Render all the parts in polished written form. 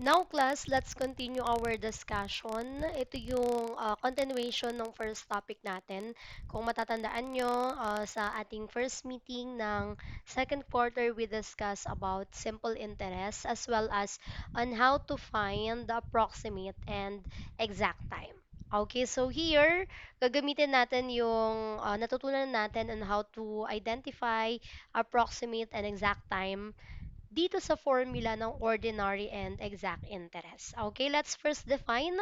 Now, class, let's continue our discussion. Ito yung continuation ng first topic natin. Kung matatandaan nyo, sa ating first meeting ng second quarter, we discussed about simple interest as well as on how to find the approximate and exact time. Okay, so here, gagamitin natin yung natutunan natin on how to identify approximate and exact time dito sa formula ng ordinary and exact interest. Okay, let's first define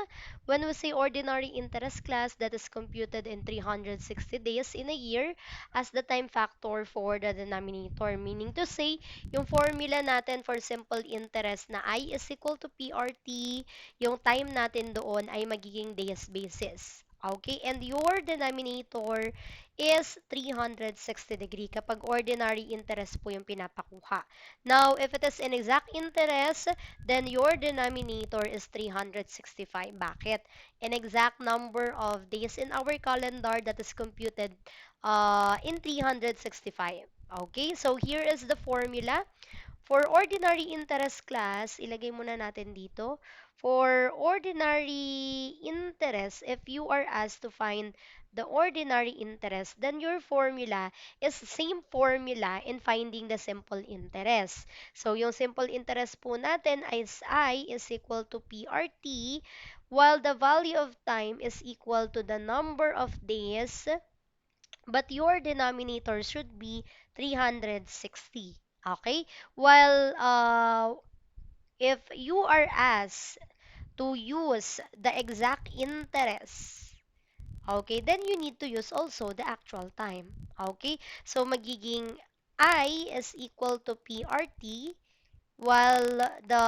when we say ordinary interest class that is computed in 360 days in a year as the time factor for the denominator. Meaning to say, yung formula natin for simple interest na I is equal to PRT, yung time natin doon ay magiging days basis. Okay, and your denominator is 360 degree kapag ordinary interest po yung pinapakuha. Now, if it is in exact interest, then your denominator is 365. Bakit? An exact number of days in our calendar that is computed in 365. Okay, so here is the formula. For ordinary interest class, ilagay muna natin dito. For ordinary interest, if you are asked to find the ordinary interest, then your formula is same formula in finding the simple interest. So, yung simple interest po natin is I is equal to PRT, while the value of time is equal to the number of days, but your denominator should be 360. Okay? While if you are asked to use the exact interest, okay, then you need to use also the actual time. Okay? So, magiging I is equal to PRT, while the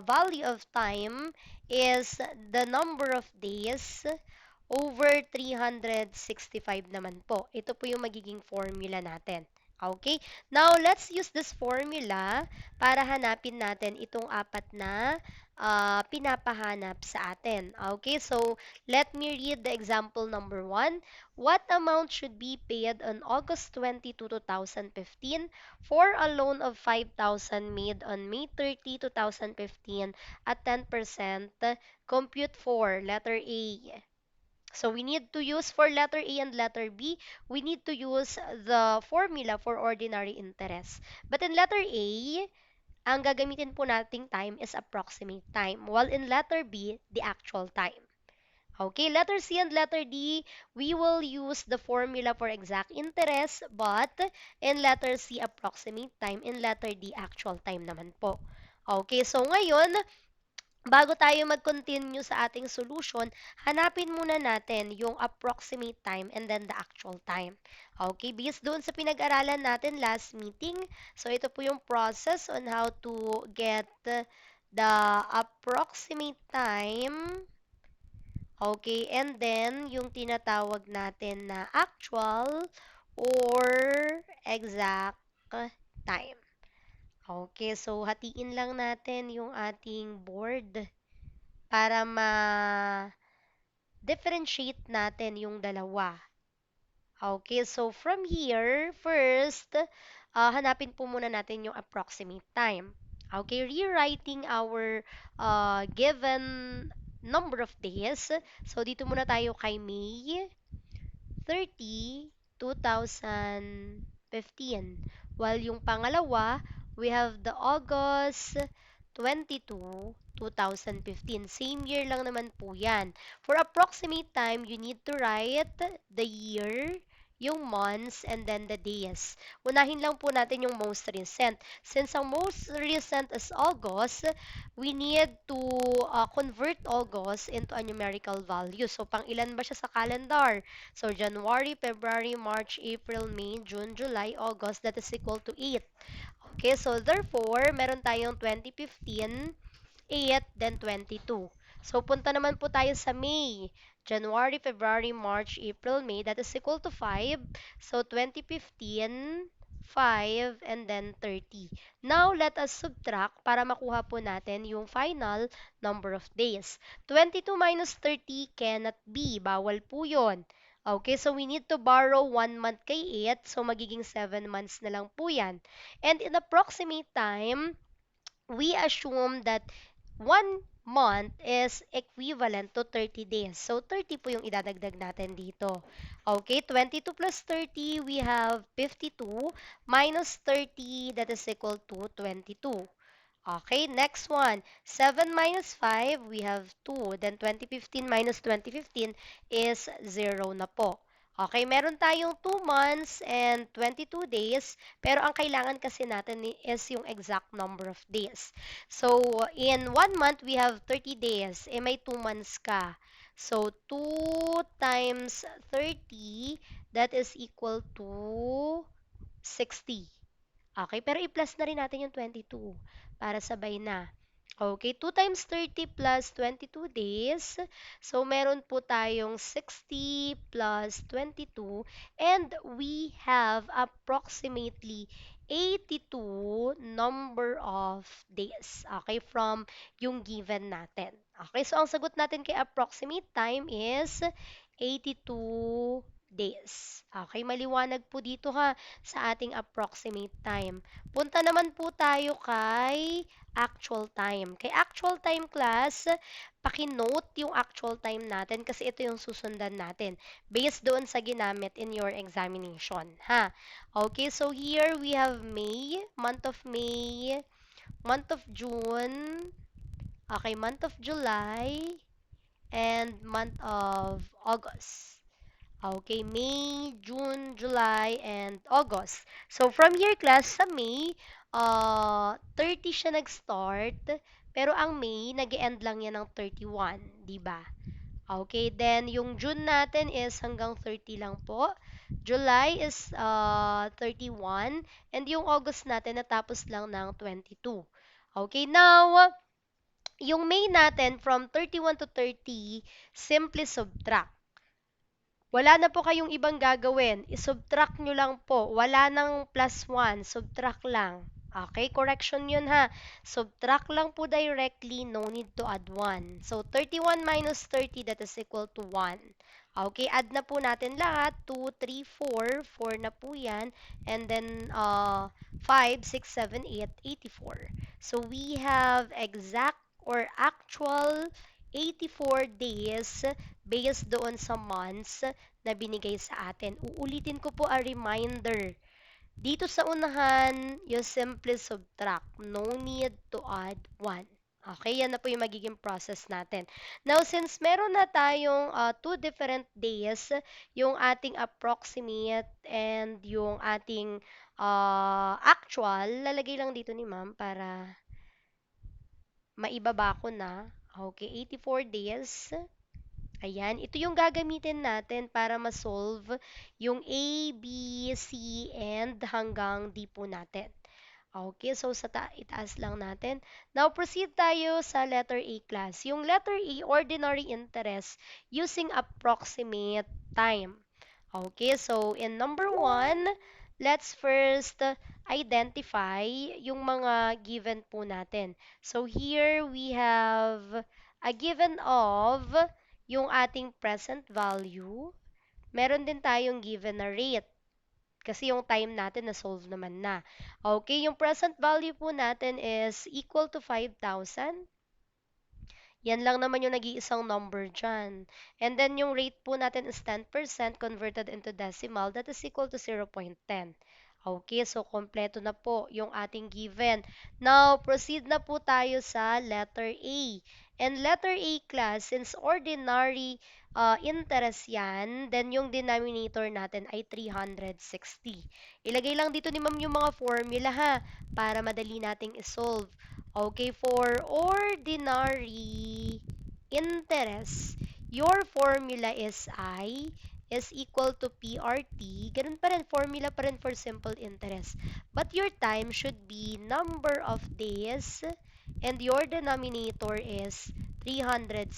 value of time is the number of days over 365 naman po. Ito po yung magiging formula natin. Okay? Now, let's use this formula para hanapin natin itong apat na pinapahanap sa atin. Okay? So, let me read the example number 1. What amount should be paid on August 22, 2015 for a loan of 5,000 made on May 30, 2015 at 10%? Compute for letter A. So we need to use for letter A and letter B, we need to use the formula for ordinary interest. But in letter A, ang gagamitin po nating time is approximate time, while in letter B, the actual time. Okay, letter C and letter D, we will use the formula for exact interest, but in letter C, approximate time, in letter D, actual time naman po. Okay, so ngayon, bago tayo mag-continue sa ating solution, hanapin muna natin yung approximate time and then the actual time. Okay, based doon sa pinag-aralan natin last meeting, so ito po yung process on how to get the approximate time. Okay, and then yung tinatawag natin na actual or exact time. Okay, so hatiin lang natin yung ating board para ma-differentiate natin yung dalawa. Okay, so from here, first, hanapin po muna natin yung approximate time. Okay, rewriting our given number of days. So, dito muna tayo kay May 30, 2015. While yung pangalawa, we have the August 22, 2015. Same year lang naman po yan. For approximate time, you need to write the year, yung months, and then the days. Unahin lang po natin yung most recent. Since ang most recent is August, we need to convert August into a numerical value. So, pang ilan ba siya sa calendar? So, January, February, March, April, May, June, July, August, that is equal to 8. Okay, so therefore, meron tayong 2015, 8, then 22. So, punta naman po tayo sa May. January, February, March, April, May, that is equal to 5. So, 2015, 5, and then 30. Now, let us subtract para makuha po natin yung final number of days. 22 minus 30 cannot be. Bawal po yun. Okay, so we need to borrow 1 month kay 8. So, magiging 7 months na lang po yan. And in approximate time, we assume that 1 month is equivalent to 30 days. So, 30 po yung idadagdag natin dito. Okay, 22 plus 30, we have 52 minus 30, that is equal to 22. Okay, next one. 7 minus 5, we have 2. Then 2015 minus 2015 is 0 na po. Okay, meron tayong 2 months and 22 days, pero ang kailangan kasi natin is yung exact number of days. So, in 1 month, we have 30 days. Eh, may 2 months ka. So, 2 times 30, that is equal to 60. Okay, pero i-plus na rin natin yung 22 para sabay na. Okay, 2 times 30 plus 22 days. So, meron po tayong 60 plus 22 and we have approximately 82 number of days. Okay, from yung given natin. Okay, so ang sagot natin kay approximate time is 82 days. Okay, maliwanag po dito ha sa ating approximate time. Punta naman po tayo kay actual time. Kay actual time class, paki-note yung actual time natin kasi ito yung susundan natin based doon sa ginamit in your examination, ha? Okay, so here we have May, month of June, okay, month of July, and month of August. Okay, May, June, July, and August. So, from year class sa May, 30 siya nag-start, pero ang May, nag-end lang yan ng 31, di ba? Okay, then yung June natin is hanggang 30 lang po. July is 31, and yung August natin natapos lang ng 22. Okay, now, yung May natin from 31 to 30, simply subtract. Wala na po kayong ibang gagawin. I-subtract nyo lang po. Wala nang plus 1. Subtract lang. Okay, correction yun ha. Subtract lang po directly. No need to add 1. So, 31 minus 30, that is equal to 1. Okay, add na po natin lahat. 2, 3, 4. 4 na po yan. And then, 5, 6, 7, 8, 84. So, we have exact or actual 84 days based doon sa months na binigay sa atin. Uulitin ko po a reminder. Dito sa unahan, you simply subtract. No need to add 1. Okay, yan na po yung magiging process natin. Now, since meron na tayong two different days, yung ating approximate and yung ating actual, lalagay lang dito ni ma'am para maibaba ko na. Okay, 84 days. Ayan, ito yung gagamitin natin para ma-solve yung A, B, C, and hanggang D po natin. Okay, so itaas lang natin. Now, proceed tayo sa letter A class. Yung letter A, ordinary interest using approximate time. Okay, so in number 1, let's first identify yung mga given po natin. So here we have a given of yung ating present value. Meron din tayong given na rate kasi yung time natin na-solve naman na. Okay, yung present value po natin is equal to 5,000. Yan lang naman yung nag-iisang number dyan. And then yung rate po natin is 10% converted into decimal. That is equal to 0.10. Okay, so kompleto na po yung ating given. Now, proceed na po tayo sa letter A. And letter A class, since ordinary interest yan, then yung denominator natin ay 360. Ilagay lang dito ni ma'am yung mga formula ha, para madali nating isolve. Okay, for ordinary interest, your formula is I is equal to PRT. Ganun pa rin, formula pa rin for simple interest. But your time should be number of days and your denominator is 360.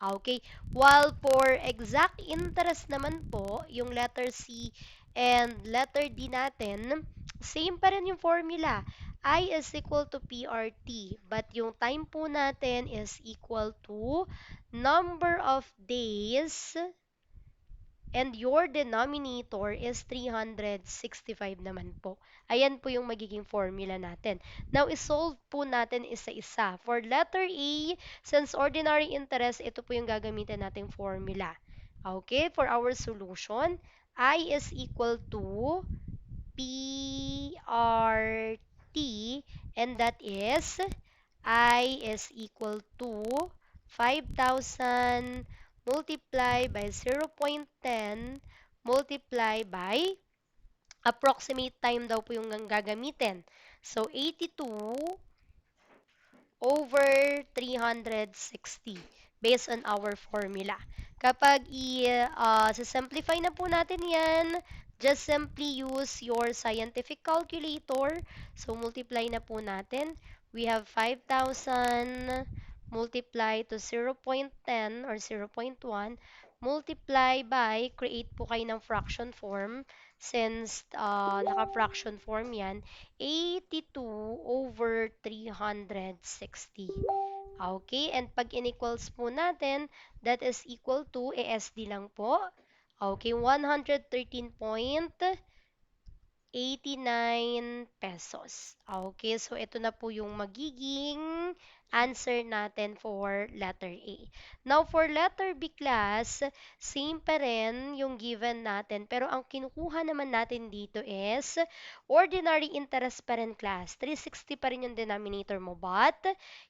Okay, while for exact interest naman po, yung letter C and letter D natin, same pa rin yung formula. I is equal to PRT. But yung time po natin is equal to number of days And your denominator is 365 naman po. Ayan po yung magiging formula natin. Now, isolve po natin isa-isa. For letter A, since ordinary interest, ito po yung gagamitin nating formula. Okay, for our solution, I is equal to PRT, and that is I is equal to 5,000 multiply by 0.10 multiply by approximate time daw po yung gagamitin. So, 82 over 360 based on our formula. Kapag simplify na po natin yan, just simply use your scientific calculator. So, multiply na po natin. We have 5,000 multiply to 0.10 or 0.1 multiply by, create po kayo ng fraction form since naka-fraction form yan, 82 over 360. Okay, and pag inequals po natin, that is equal to, ESD lang po. Okay, 113.89 pesos. Okay, so ito na po yung magiging answer natin for letter A. Now, for letter B class, same pa rin yung given natin. Pero ang kinukuha naman natin dito is ordinary interest pa rin class. 360 pa rin yung denominator mo. But,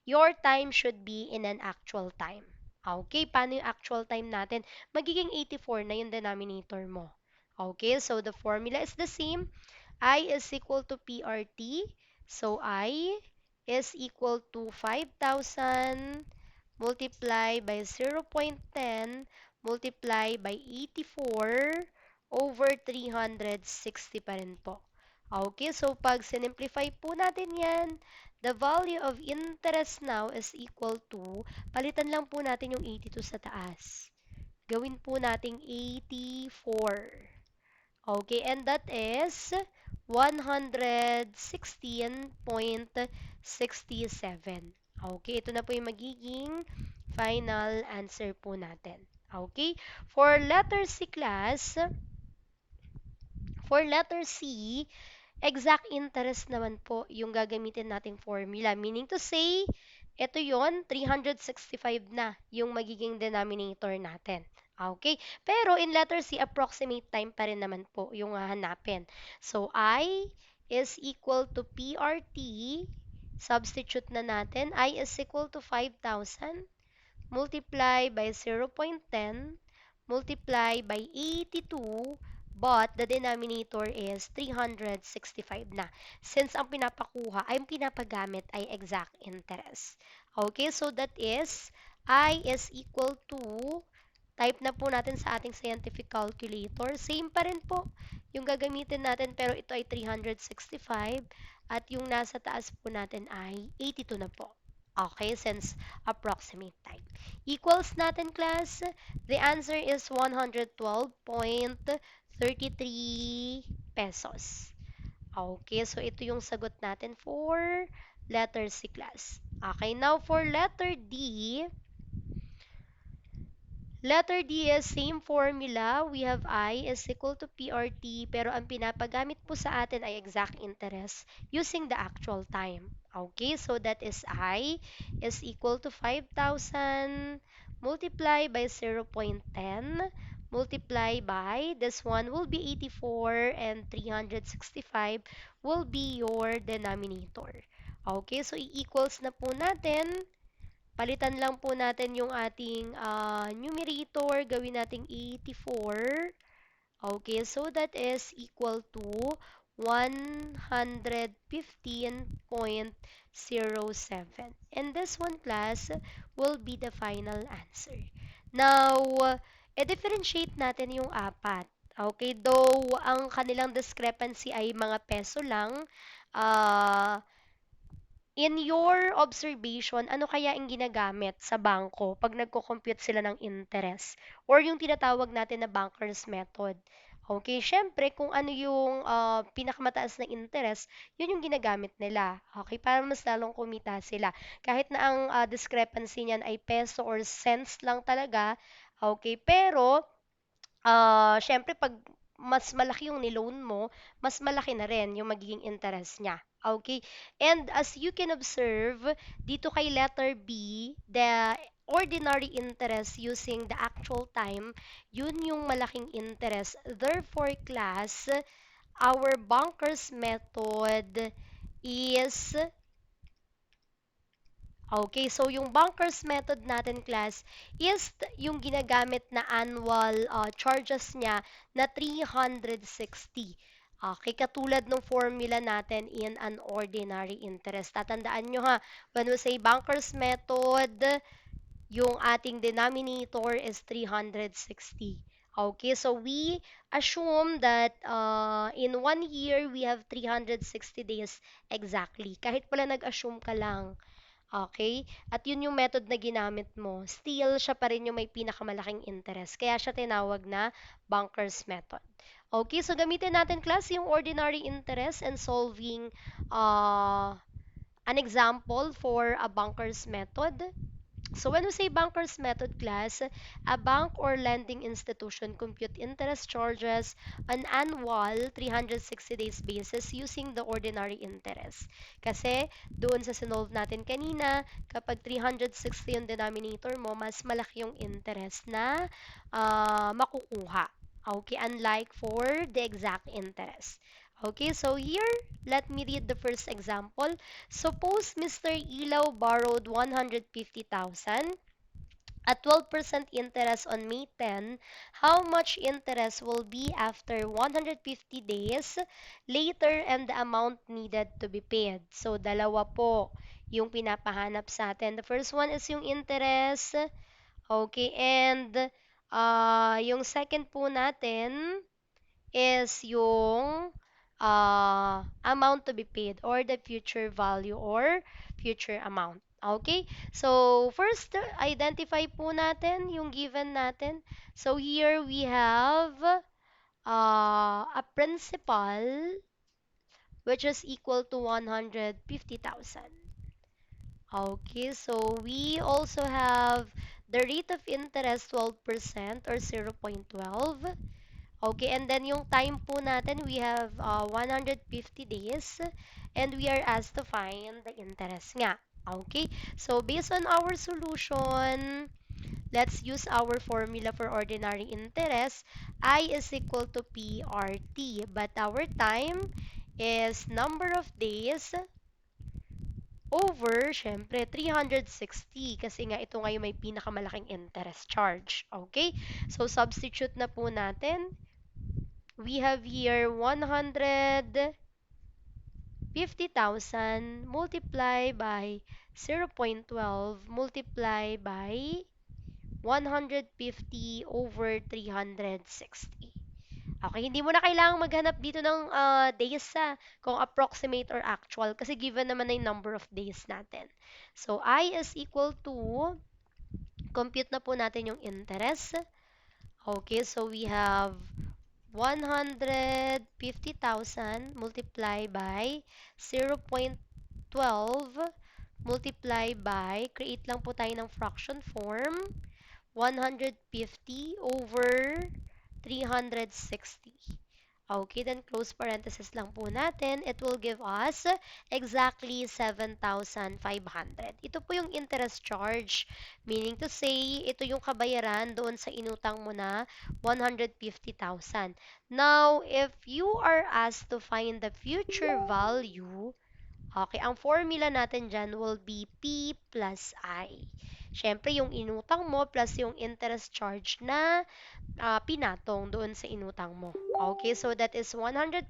your time should be in an actual time. Okay, paano yung actual time natin? Magiging 84 na yung denominator mo. Okay, so the formula is the same. I is equal to PRT. So, I is equal to 5,000 multiply by 0.10 multiply by 84 over 360 pa rin po. Okay, so pag sinimplify po natin yan, the value of interest now is equal to, palitan lang po natin yung 82 sa taas. Gawin po nating 84. Okay, and that is 116.67. Okay, ito na po yung magiging final answer po natin. Okay, for letter C class, for letter C, exact interest naman po yung gagamitin nating formula. Meaning to say, ito yon 365 na yung magiging denominator natin. Okay? Pero in letter C, approximate time pa rin naman po yung hahanapin. So, I is equal to PRT. Substitute na natin. I is equal to 5,000 multiply by 0.10 multiply by 82, but the denominator is 365 na. Since ang pinapakuha ay pinapagamit ay exact interest. Okay, so that is I is equal to, type na po natin sa ating scientific calculator. Same pa rin po yung gagamitin natin pero ito ay 365 at yung nasa taas po natin ay 82 na po. Okay, since approximate time. Equals natin, class. The answer is 112.33 pesos. Okay, so ito yung sagot natin for letter C, class. Okay, now for letter D. Letter D is same formula. We have I is equal to PRT, pero ang pinapagamit po sa atin ay exact interest using the actual time. Okay, so that is I is equal to 5,000 multiply by 0.10 multiply by, this one will be 84 and 365 will be your denominator. Okay, so i-equals na po natin. Palitan lang po natin yung ating numerator. Gawin nating 84. Okay, so that is equal to 115.07. And this one, class, will be the final answer. Now, i-differentiate natin yung apat. Okay, though ang kanilang discrepancy ay mga peso lang, ah, in your observation, ano kaya ang ginagamit sa bangko pag nagko-compute sila ng interest? Or yung tinatawag natin na banker's method. Okay, syempre, kung ano yung pinakamataas na interest, yun yung ginagamit nila. Okay, para mas lalong kumita sila. Kahit na ang discrepancy niyan ay peso or cents lang talaga, okay, pero syempre pag mas malaki yung niloan mo, mas malaki na rin yung magiging interest niya. Okay? And as you can observe, dito kay letter B, the ordinary interest using the actual time, yun yung malaking interest. Therefore, class, our bunkers method is okay, so yung bunkers method natin, class, is yung ginagamit na annual charges niya na 360. Okay, katulad ng formula natin in an ordinary interest. Tatandaan nyo ha, when we say bunkers method, yung ating denominator is 360. Okay, so we assume that in 1 year, we have 360 days exactly. Kahit pala nag-assume ka lang. Okay? At yun yung method na ginamit mo. Still, siya pa rin yung may pinakamalaking interest. Kaya siya tinawag na bunkers method. Okay, so gamitin natin class yung ordinary interest and solving uh, an example for a bunkers method. So when we say bankers method, class, a bank or lending institution compute interest charges on annual 360 days basis using the ordinary interest. Kasi doon sa sinolve natin kanina, kapag 360 yung denominator mo, mas malaki yung interest na makukuha. Okay, unlike for the exact interest. Okay, so here, let me read the first example. Suppose Mr. Ilaw borrowed 150,000 at 12% interest on May 10, how much interest will be after 150 days later and the amount needed to be paid? So, dalawa po yung pinapahanap sa atin. The first one is yung interest. Okay, and yung second po natin is yung amount to be paid or the future value or future amount. Okay? So, first, identify po natin yung given natin. So, here we have a principal which is equal to 150,000. Okay, so we also have the rate of interest 12% or 0.12. Okay, and then yung time po natin, we have 150 days and we are asked to find the interest nga. Okay, so based on our solution, let's use our formula for ordinary interest. I is equal to PRT, but our time is number of days over, syempre, 360 kasi nga ito ngayon may pinakamalaking interest charge. Okay? So, substitute na po natin. We have here 150,000 multiply by 0.12 multiply by 150 over 360. Okay, hindi mo na kailangang maghanap dito ng days kung approximate or actual kasi given naman na yung number of days natin. So, I is equal to, compute na po natin yung interest. Okay, so we have 150,000 multiply by 0.12 multiply by, create lang po tayo ng fraction form, 150 over 360. Okay, then close parenthesis lang po natin. It will give us exactly 7,500. Ito po yung interest charge. Meaning to say, ito yung kabayaran doon sa inutang mo na 150,000. Now, if you are asked to find the future value, okay, ang formula natin dyan will be P plus I. Siyempre, yung inutang mo plus yung interest charge na pinatong doon sa inutang mo. Okay, so that is 150,000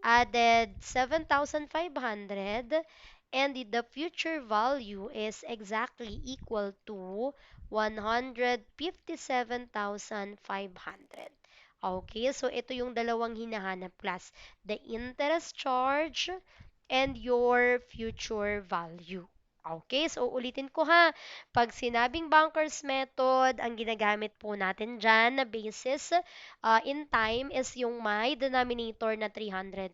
added 7,500 and the future value is exactly equal to 157,500. Okay, so ito yung dalawang hinahanap class, the interest charge and your future value. Okay, so ulitin ko ha. Pag sinabing bankers method, ang ginagamit po natin dyan na basis in time is yung may denominator na 360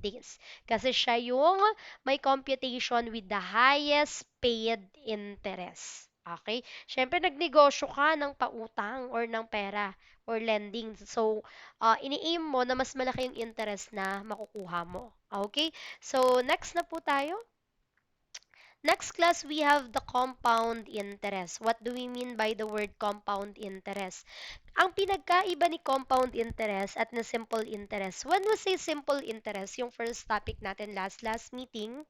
days. Kasi siya yung may computation with the highest paid interest. Okay? Siyempre, nagnegosyo ka ng pautang or ng pera or lending. So, ini-aim mo na mas malaki yung interest na makukuha mo. Okay? So, next na po tayo. Next class, we have the compound interest. What do we mean by the word compound interest? Ang pinagkaiba ni compound interest at na simple interest. When we say simple interest, yung first topic natin last meeting,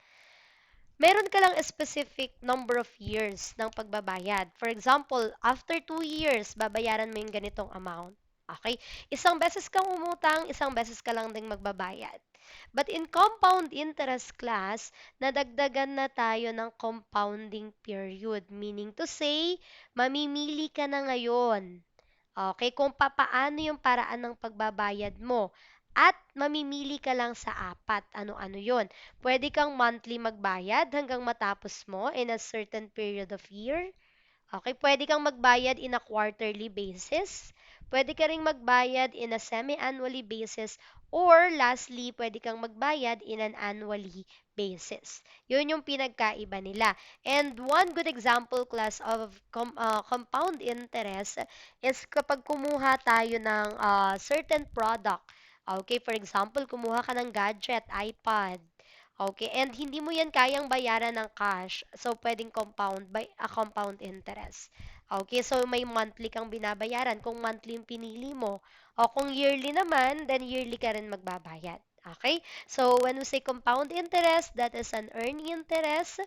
meron ka lang a specific number of years ng pagbabayad. For example, after 2 years, babayaran mo yung ganitong amount. Okay? Isang beses kang umutang, isang beses ka lang ding magbabayad. But in compound interest class, nadagdagan na tayo ng compounding period. Meaning to say, mamimili ka na ngayon. Okay, kung papaano yung paraan ng pagbabayad mo. At mamimili ka lang sa apat. Ano-ano yon? Pwede kang monthly magbayad hanggang matapos mo in a certain period of year. Okay, pwede kang magbayad in a quarterly basis. Pwede ka ring magbayad in a semi-annually basis. Or lastly, pwede kang magbayad in an annually basis. Yun yung pinagkaiba nila. And one good example class of compound interest is kapag kumuha tayo ng certain product. Okay, for example, kumuha ka ng gadget, iPad. Okay, and hindi mo yan kayang bayaran ng cash. So, pwedeng compound by a compound interest. Okay, so may monthly kang binabayaran kung monthly yung pinili mo. O kung yearly naman, then yearly ka rin magbabayad. Okay? So, when we say compound interest, that is an earned interest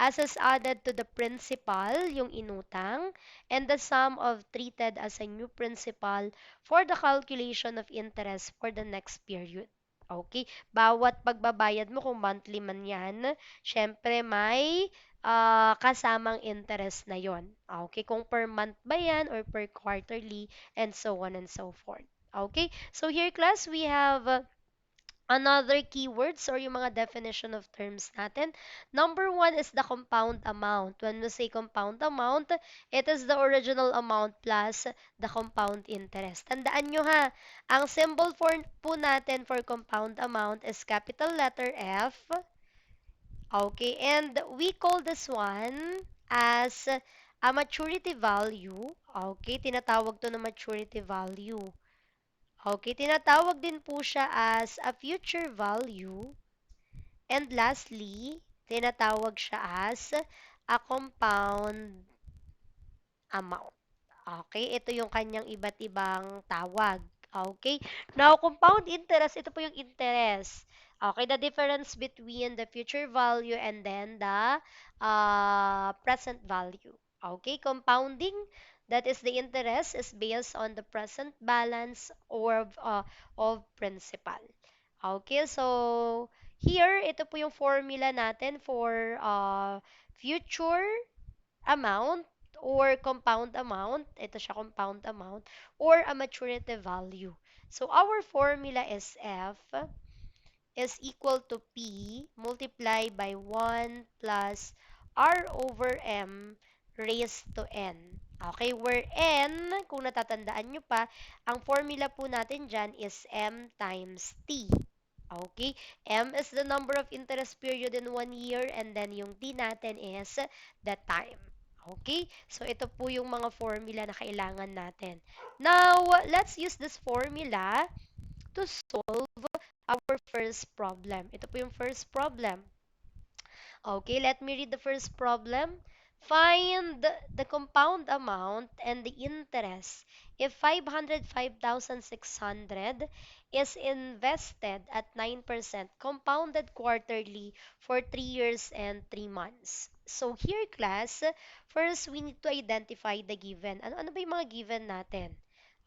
as is added to the principal, yung inutang, and the sum of treated as a new principal for the calculation of interest for the next period. Okay? Bawat pagbabayad mo, kung monthly man yan, syempre may kasamang interest na yon. Okay? Kung per month ba yan or per quarterly, and so on and so forth. Okay? So here, class, we have another keywords or yung mga definition of terms natin. Number one is the compound amount. When we say compound amount, it is the original amount plus the compound interest. Tandaan nyo ha, ang symbol for po natin for compound amount is capital letter F. Okay, and we call this one as a maturity value. Okay, tinatawag to na maturity value. Okay, tinatawag din po siya as a future value. And lastly, tinatawag siya as a compound amount. Okay, ito yung kanyang iba't ibang tawag. Okay, now compound interest, ito po yung interest. Okay, the difference between the future value and then the present value. Okay, compounding, that is the interest is based on the present balance or of principal. Okay, so here, ito po yung formula natin for future amount or compound amount. Ito siya, compound amount or a maturity value. So, our formula is F is equal to P multiplied by 1 plus R over M raised to N. Okay, where N, kung natatandaan nyo pa, ang formula po natin dyan is M times T. Okay, M is the number of interest period in 1 year and then yung T natin is the time. Okay, so ito po yung mga formula na kailangan natin. Now, let's use this formula to solve our first problem. Ito po yung first problem. Okay, let me read the first problem. Find the compound amount and the interest if 505,600 is invested at 9% compounded quarterly for 3 years and 3 months. So here, class, first we need to identify the given. Ano ba yung mga given natin?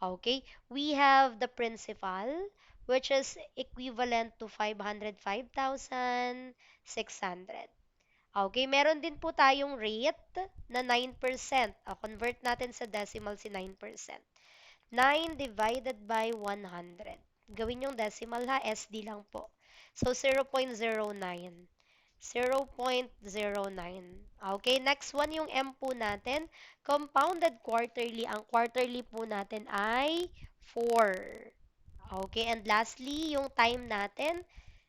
Okay, we have the principal, which is equivalent to 505,600. Okay, meron din po tayong rate na 9%. Convert natin sa decimal si 9%. 9 divided by 100. Gawin yung decimal ha, SD lang po. So, 0.09. 0.09. Okay, next one yung M po natin. Compounded quarterly. Ang quarterly po natin ay 4. Okay, and lastly, yung time natin,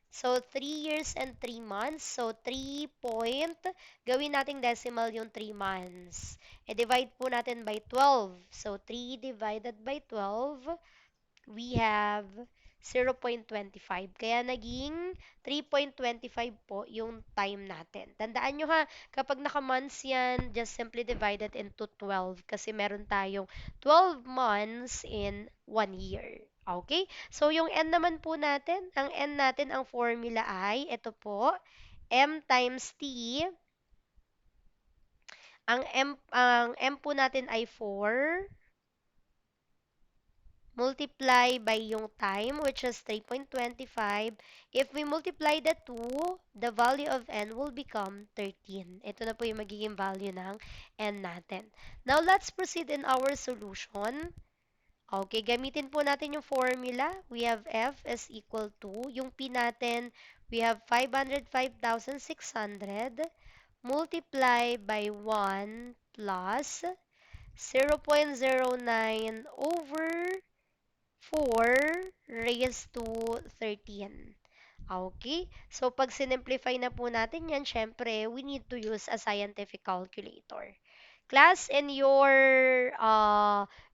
So, 3 years and 3 months. So, 3 point, gawin nating decimal yung 3 months. I-divide po natin by 12. So, 3 divided by 12, we have 0.25. Kaya naging 3.25 po yung time natin. Tandaan nyo ha, kapag naka-months yan, just simply divide it into 12 kasi meron tayong 12 months in 1 year. Okay? So, yung n naman po natin, ang n natin, ang formula ay, ito po, m times t. Ang m po natin ay 4 multiply by yung time, which is 3.25. If we multiply the 2, the value of n will become 13. Ito na po yung magiging value ng n natin. Now, let's proceed in our solution. Okay, gamitin po natin yung formula. We have f is equal to, yung p natin, we have 505,600 multiply by 1 plus 0.09 over 4 raised to 13. Okay? So, pag sinimplify na po natin yan, syempre, we need to use a scientific calculator. Class, in your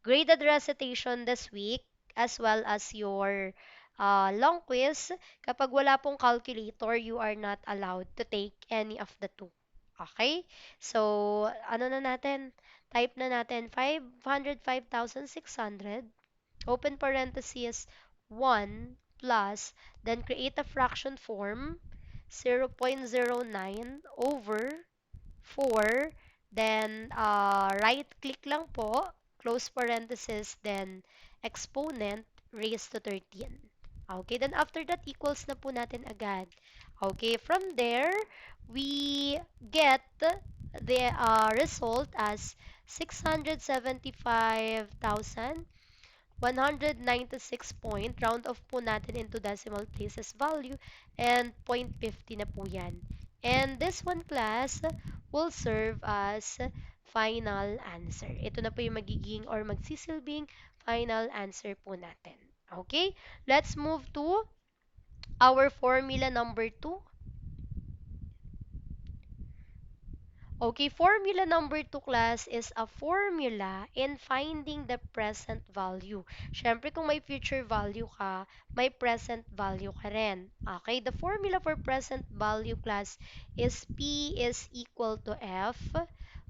graded recitation this week, as well as your long quiz, kapag wala pong calculator, you are not allowed to take any of the two. Okay? So, ano na natin? Type na natin 505,600 open parenthesis 1 plus, then create a fraction form 0.09 over 4, then right click lang po, close parenthesis, then exponent raised to 13. Okay, then after that, equals na po natin agad. Okay, from there, we get the result as 675,000 196 point, round off po natin into decimal places value, and 0.50 na po yan. And this one class will serve as final answer. Ito na po yung magiging or magsisilbing final answer po natin. Okay? Let's move to our formula number 2. Okay, formula number 2 class is a formula in finding the present value. Siyempre, kung may future value ka, may present value ka rin. Okay, the formula for present value class is P is equal to F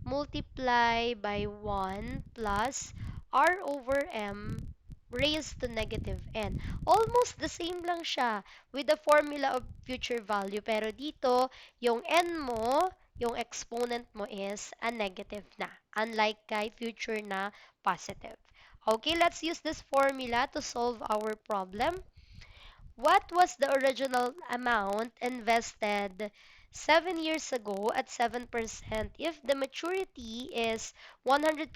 multiply by 1 plus R over M raised to negative n. Almost the same lang siya with the formula of future value. Pero dito, yung n mo, yung exponent mo is a negative na. Unlike kay future na positive. Okay, let's use this formula to solve our problem. What was the original amount invested 7 years ago at 7% if the maturity is 150,000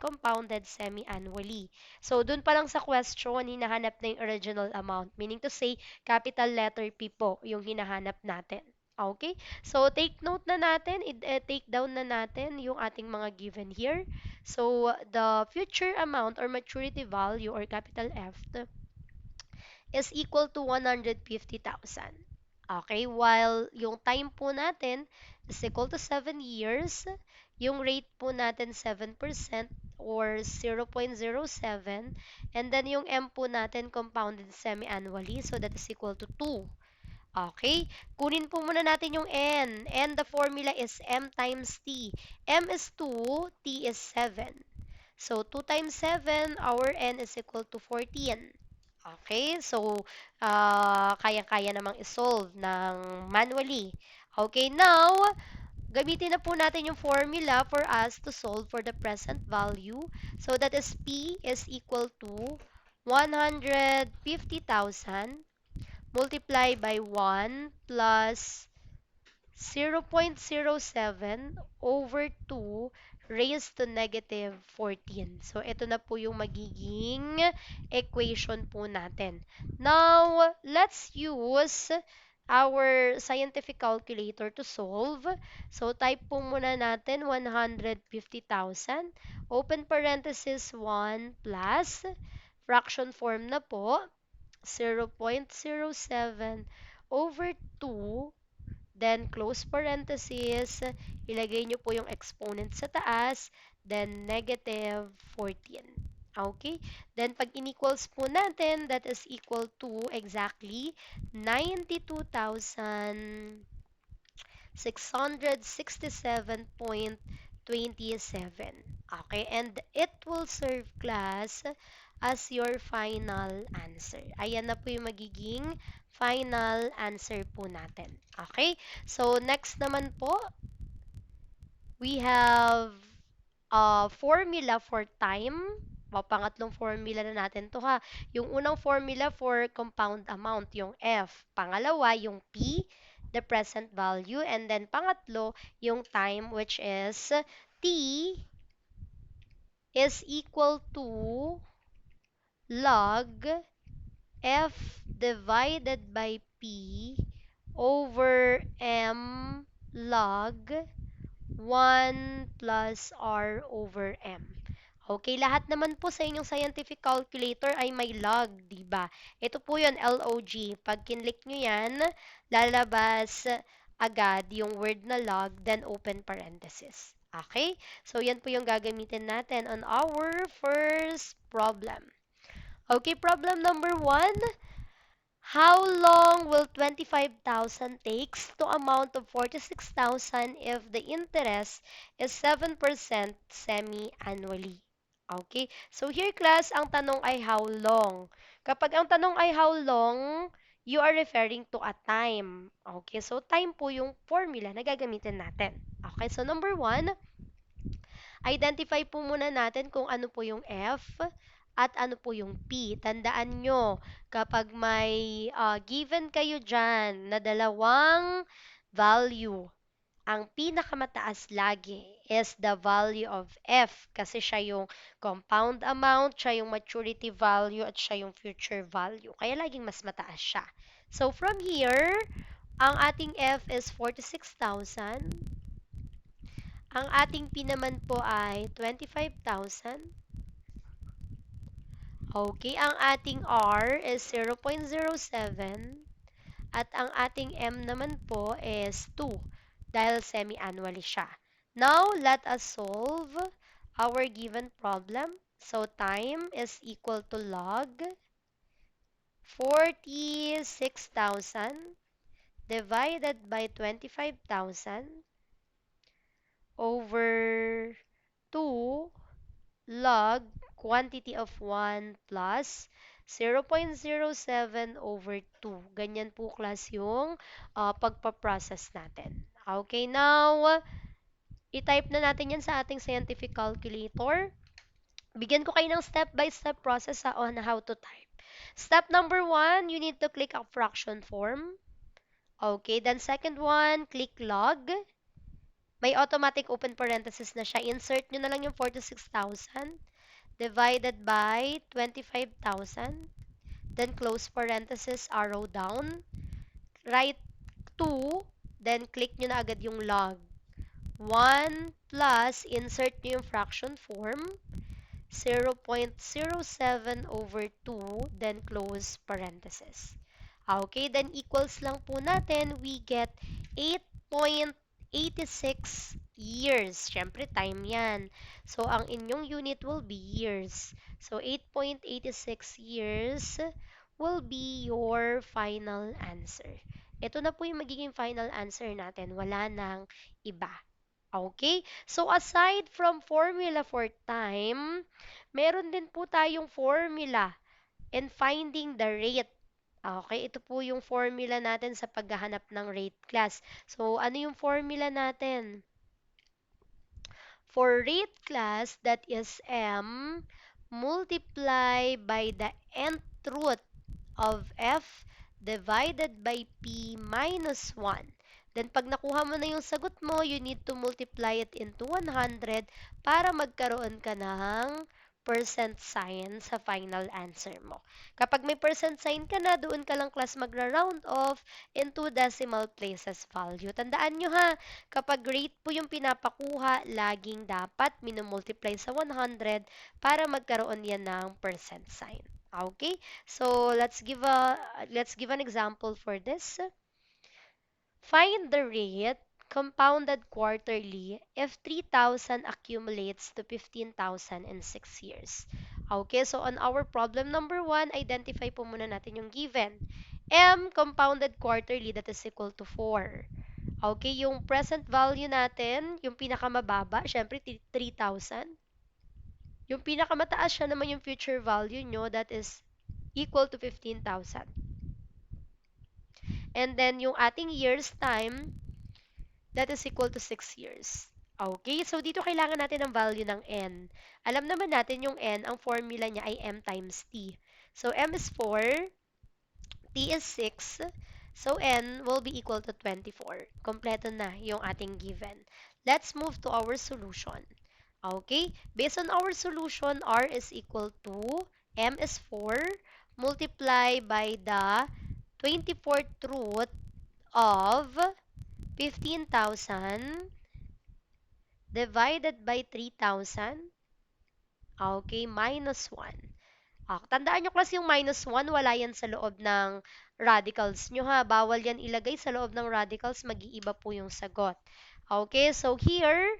compounded semi-annually? So, dun pa lang sa question, hinahanap na yung original amount. Meaning to say, capital letter P po yung hinahanap natin. Okay? So, take note na natin, take down na natin yung ating mga given here. So, the future amount or maturity value or capital F is equal to 150,000. Okay, while yung time po natin is equal to 7 years, yung rate po natin 7% or 0.07, and then yung M po natin compounded semi-annually, so that is equal to 2. Okay, kunin po muna natin yung N. N, the formula is M times T. M is 2, T is 7. So, 2 times 7, our N is equal to 14. Okay, so kaya-kaya namang isolve ng manually. Okay, now, gamitin na po natin yung formula for us to solve for the present value. So that is P is equal to 150,000 multiplied by 1 plus 0.07 over 2 raised to negative 14. So, ito na po yung magiging equation po natin. Now, let's use our scientific calculator to solve. So, type po muna natin 150,000. Open parenthesis 1 plus fraction form na po 0.07 over 2, then close parenthesis, ilagay nyo po yung exponent sa taas, then negative 14. Okay? Then pag inequals po natin, that is equal to exactly 92,667.27. Okay? And it will serve class as your final answer. Ayan na po yung magiging final answer po natin. Okay? So, next naman po, we have formula for time. Pangatlong formula na natin to ha. Yung unang formula for compound amount, yung F. Pangalawa, yung P, the present value. And then pangatlo, yung time, which is T is equal to log F divided by P over M log 1 plus R over M. Okay, lahat naman po sa inyong scientific calculator ay may log, di ba? Ito po yun, log. Pag kinlik nyo yan, lalabas agad yung word na log, then open parenthesis. Okay? So, yan po yung gagamitin natin on our first problem. Okay, problem number 1. How long will 25,000 takes to amount of 46,000 if the interest is 7% semi-annually? Okay. So here class, ang tanong ay how long. Kapag ang tanong ay how long, you are referring to a time. Okay. So time po yung formula na gagamitin natin. Okay. So number 1, identify po muna natin kung ano po yung F at ano po yung P. Tandaan nyo, kapag may given kayo dyan na dalawang value, ang pinakamataas lagi is the value of F kasi siya yung compound amount, siya yung maturity value, at siya yung future value. Kaya laging mas mataas siya. So from here, ang ating F is 46,000. Ang ating P naman po ay 25,000. Okay, ang ating R is 0.07 at ang ating M naman po is 2 dahil semi-annually siya. Now, let us solve our given problem. So, time is equal to log 46,000 divided by 25,000 over 2 log quantity of 1 plus 0.07 over 2. Ganyan po class yung pagpaprocess natin. Okay, now, i-type na natin yan sa ating scientific calculator. Bigyan ko kayo ng step-by-step process on how to type. Step number 1, you need to click a fraction form. Okay, then second one, click log. May automatic open parenthesis na siya. Insert nyo na lang yung 46,000 divided by 25,000. Then close parenthesis, arrow down. Write 2. Then click nyo na agad yung log. 1 plus, insert nyo yung fraction form. 0.07 over 2. Then close parenthesis. Okay, then equals lang po natin. We get 8.86 years. Siyempre, time yan. So, ang inyong unit will be years. So, 8.86 years will be your final answer. Ito na po yung magiging final answer natin. Wala nang iba. Okay? So, aside from formula for time, meron din po tayong formula in finding the rate. Okay, ito po yung formula natin sa paghahanap ng rate class. So, ano yung formula natin? For rate class, that is M multiply by the nth root of F divided by P minus 1. Then, pag nakuha mo na yung sagot mo, you need to multiply it into 100 para magkaroon ka ng percent sign sa final answer mo. Kapag may percent sign ka na, doon ka lang class magra-round off into decimal places value. Tandaan nyo ha, kapag rate po yung pinapakuha, laging dapat minumultiply sa 100 para magkaroon yan ng percent sign. Okay? So, let's give an example for this. Find the rate compounded quarterly if 3,000 accumulates to 15,000 in 6 years. Okay, so on our problem number 1, identify po muna natin yung given. M compounded quarterly, that is equal to 4. Okay, yung present value natin, yung pinakamababa, syempre 3,000. Yung pinakamataas siya naman yung future value nyo, that is equal to 15,000. And then yung ating years time, that is equal to 6 years. Okay, so dito kailangan natin ng value ng n. Alam naman natin yung n, ang formula niya ay m times t. So m is 4, t is 6, so n will be equal to 24. Kompleto na yung ating given. Let's move to our solution. Okay, based on our solution, r is equal to m is 4 multiply by the 24th root of 15,000 divided by 3,000. Okay, minus 1. Tandaan nyo class yung minus 1, wala yan sa loob ng radicals nyo ha. Bawal yan ilagay sa loob ng radicals, mag-iiba po yung sagot. Okay, so here,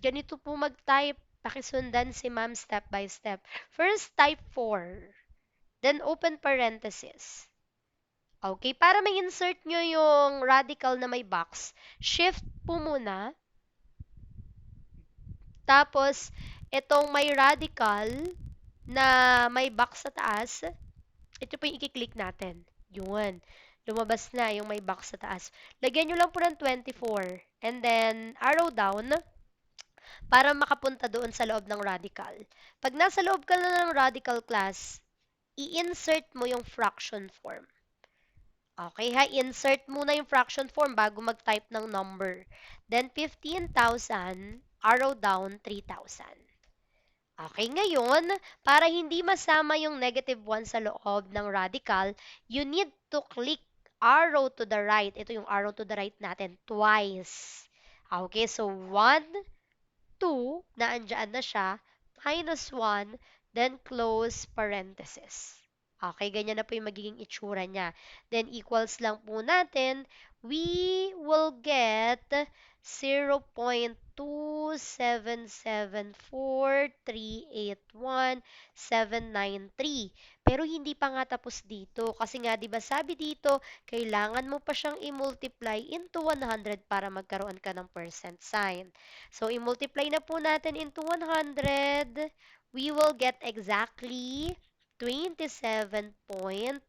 ganito po mag-type. Pakisundan si ma'am step by step. First, type 4. Then, open parenthesis. Okay, para ma-insert nyo yung radical na may box, shift po muna. Tapos, itong may radical na may box sa taas, ito po yung i-click natin. Yun. Lumabas na yung may box sa taas. Lagyan nyo lang po ng 24. And then, arrow down para makapunta doon sa loob ng radical. Pag nasa loob ka na ng radical class, i-insert mo yung fraction form. Okay ha, insert muna yung fraction form bago mag-type ng number. Then 15,000, arrow down 3,000. Okay, ngayon, para hindi masama yung negative 1 sa loob ng radical, you need to click arrow to the right. Ito yung arrow to the right natin, twice. Okay, so 1, 2, naandyan na siya, minus 1, then close parenthesis. Okay, ganyan na po yung magiging itsura niya. Then, equals lang po natin, we will get 0.2774381,793. Pero hindi pa nga tapos dito. Kasi nga, di ba sabi dito, kailangan mo pa siyang i-multiply into 100 para magkaroon ka ng percent sign. So, i-multiply na po natin into 100. We will get exactly 27.74%.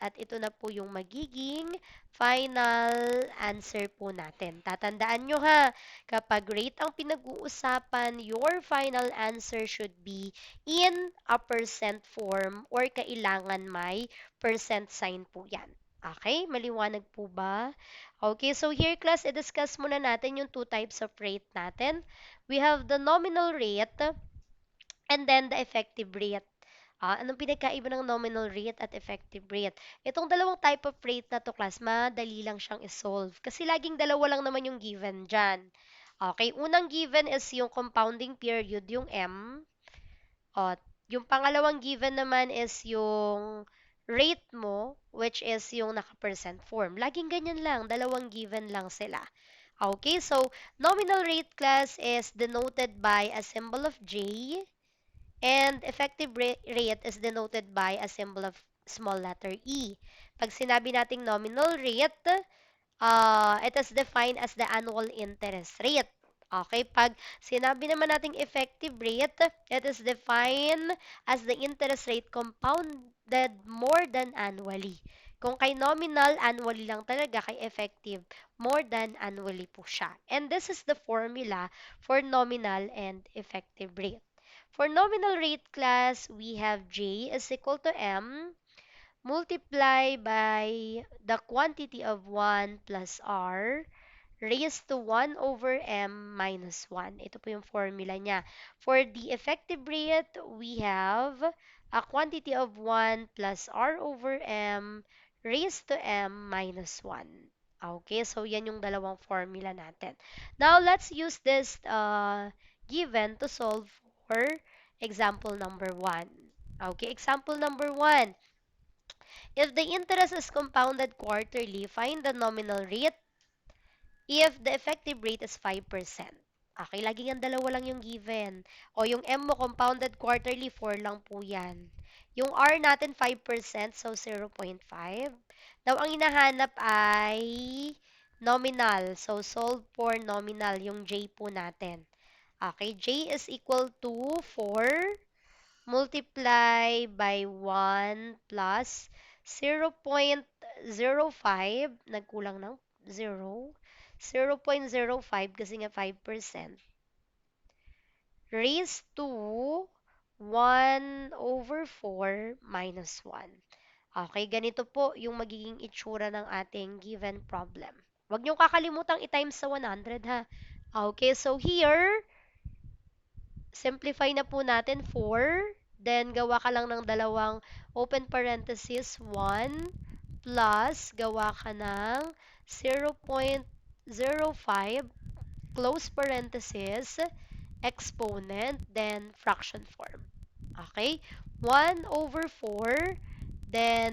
At ito na po yung magiging final answer po natin. Tatandaan nyo ha, kapag rate ang pinag-uusapan, your final answer should be in a percent form or kailangan may percent sign po yan. Okay? Maliwanag po ba? Okay, so here class, i-discuss muna natin yung two types of rate natin. We have the nominal rate and then the effective rate. Anong pinagkaiba ng nominal rate at effective rate? Itong dalawang type of rate na to class, madali lang siyang isolve. Kasi laging dalawa lang naman yung given dyan. Okay, unang given is yung compounding period, yung M. At yung pangalawang given naman is yung rate mo, which is yung naka-percent form. Laging ganyan lang, dalawang given lang sila. Okay, so nominal rate class is denoted by a symbol of J. And effective rate is denoted by a symbol of small letter e. Pag sinabi nating nominal rate, it is defined as the annual interest rate. Okay, pag sinabi naman nating effective rate, it is defined as the interest rate compounded more than annually. Kung kay nominal, annually lang talaga. Kay effective, more than annually po siya. And this is the formula for nominal and effective rate. For nominal rate class, we have J is equal to M multiply by the quantity of 1 plus R raised to 1 over M minus 1. Ito po yung formula niya. For the effective rate, we have a quantity of 1 plus R over M raised to M minus 1. Okay, so yan yung dalawang formula natin. Now, let's use this given to solve for example number 1. Okay, example number 1. If the interest is compounded quarterly, find the nominal rate if the effective rate is 5%. Okay, lagi yung dalawa lang yung given. O yung M mo compounded quarterly, 4 lang po yan. Yung R natin 5%, so 0.5. Now, ang hinahanap ay nominal. So, solve for nominal, yung J po natin. Okay, J is equal to 4 multiply by 1 plus 0.05, nagkulang ng 0.05 kasi nga 5%, raised to 1 over 4 minus 1. Okay, ganito po yung magiging itsura ng ating given problem. Huwag niyong kakalimutang i-times sa 100 ha. Okay, so here, simplify na po natin 4. Then, gawa ka lang ng dalawang open parenthesis 1 plus gawa ka ng 0.05 close parenthesis exponent then fraction form. Okay? 1 over 4 then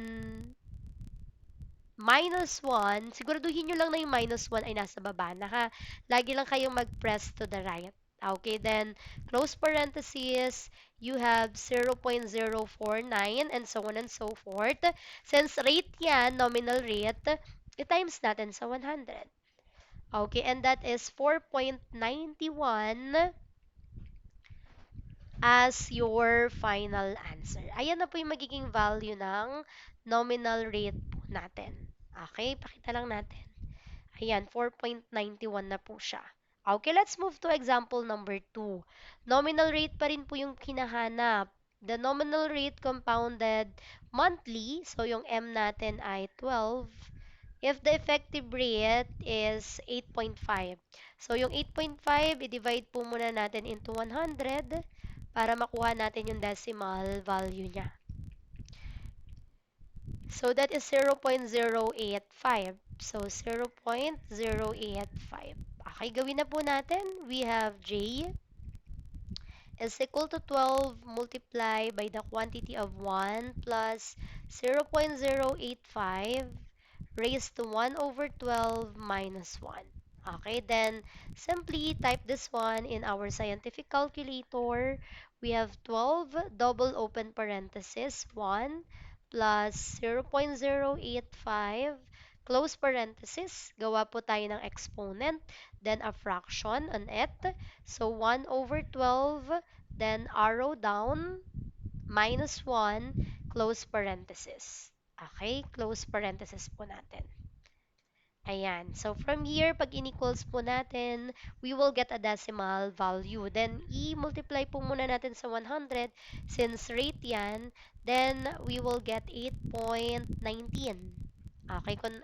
minus 1, siguraduhin nyo lang na yung minus 1 ay nasa baba na ha. Lagi lang kayong mag-press to the right. Okay, then close parenthesis, you have 0.049 and so on and so forth. Since rate yan, nominal rate, i-times natin sa 100. Okay, and that is 4.91 as your final answer. Ayan na po yung magiging value ng nominal rate po natin. Okay, pakita lang natin. Ayan, 4.91 na po siya. Okay, let's move to example number 2. Nominal rate pa rin po yung kinahanap. The nominal rate compounded monthly, so yung M natin ay 12. If the effective rate is 8.5. So yung 8.5, i-divide po muna natin into 100 para makuha natin yung decimal value niya. So that is 0.085. So 0.085. Okay, gawin na po natin. We have J is equal to 12 multiplied by the quantity of 1 plus 0.085 raised to 1 over 12 minus 1. Okay, then simply type this one in our scientific calculator. We have 12 double open parenthesis 1 plus 0.085 close parenthesis. Gawa po tayo ng exponent, then a fraction on it. So 1 over 12, then arrow down, minus 1, close parenthesis. Okay, close parenthesis po natin. Ayan. So, from here, pag in-equals po natin, we will get a decimal value. Then, i-multiply po muna natin sa 100 since rate yan. Then, we will get 8.19. Okay, kung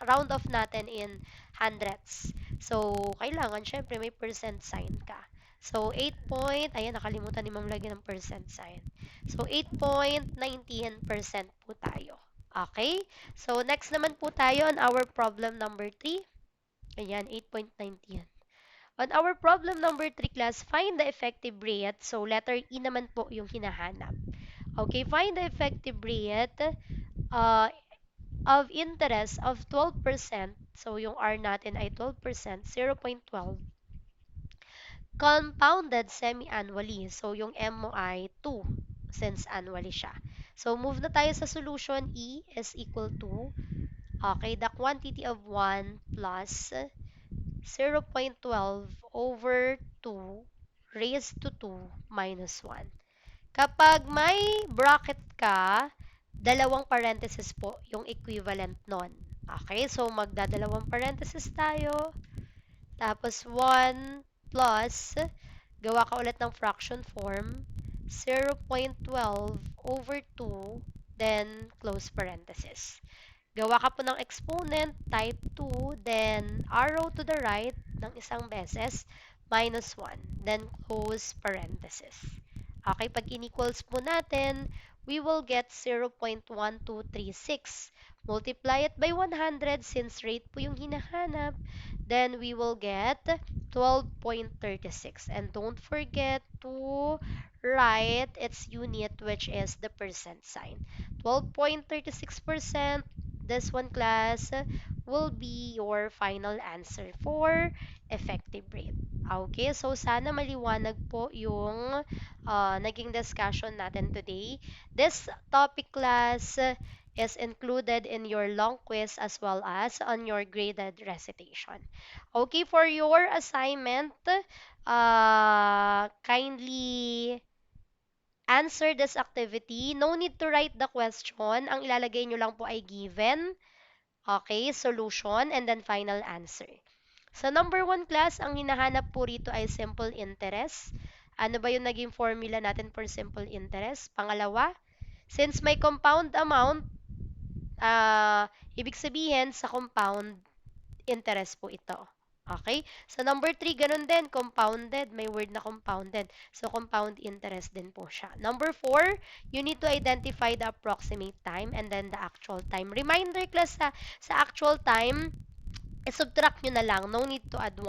round off natin in hundreds. So, kailangan, syempre, may percent sign ka. So, 8 point, ayan, nakalimutan ni Ma'am lagyan ng percent sign. So, 8.19% po tayo. Okay? So, next naman po tayo on our problem number 3. Ayan, 8.19. On our problem number 3 class, find the effective rate. So, letter E naman po yung hinahanap. Okay, find the effective rate uh, of interest of 12%. So, yung R natin ay 12%, 0.12. Compounded semi-annually. So, yung M mo ay 2 since annually siya. So, move na tayo sa solution. E is equal to, okay, the quantity of 1 plus 0.12 over 2 raised to 2 minus 1. Kapag may bracket ka, dalawang parenthesis po yung equivalent nun. Okay, so magdadalawang parenthesis tayo. Tapos 1 plus, gawa ka ulit ng fraction form, 0.12 over 2, then close parenthesis. Gawa ka po ng exponent, type 2, then arrow to the right ng isang beses, minus 1, then close parenthesis. Okay, pag inequals po natin, we will get 0.1236. Multiply it by 100 since rate po yung hinahanap, then we will get 12.36. And don't forget to write its unit, which is the percent sign. 12.36%, this one class will be your final answer for effective rate. Okay, so sana maliwanag po yung naging discussion natin today. This topic class is included in your long quiz as well as on your graded recitation. Okay, for your assignment, kindly answer this activity. No need to write the question. Ang ilalagay nyo lang po ay given, okay, solution, and then final answer. Sa number one class, ang hinahanap po rito ay simple interest. Ano ba yung naging formula natin for simple interest? Pangalawa, since may compound amount, ibig sabihin sa compound, interest po ito. Okay? So, number 3, ganun din, compounded. May word na compounded. So, compound interest din po siya. Number 4, you need to identify the approximate time and then the actual time. Reminder class, sa actual time, i-subtract nyo na lang. No need to add 1.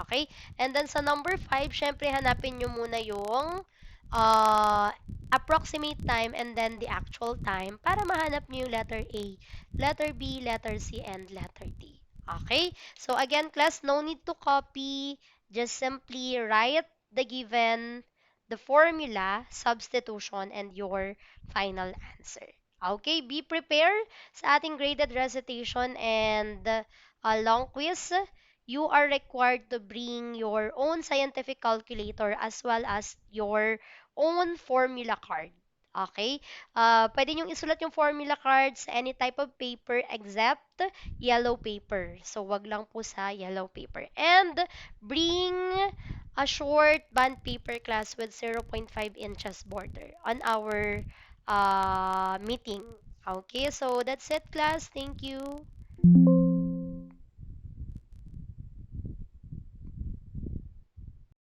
Okay? And then, sa number 5, syempre, hanapin nyo muna yung uh, approximate time and then the actual time para mahanap nyo yung letter A, letter B, letter C, and letter D. Okay? So again, class, no need to copy. Just simply write the given, the formula, substitution, and your final answer. Okay? Be prepared sa ating graded recitation and long quiz. You are required to bring your own scientific calculator as well as your own formula card. Okay? Pwede nyo isulat yung formula card sa any type of paper except yellow paper. So, wag lang po sa yellow paper. And bring a short bond paper class with 0.5 inches border on our meeting. Okay, so that's it, class. Thank you.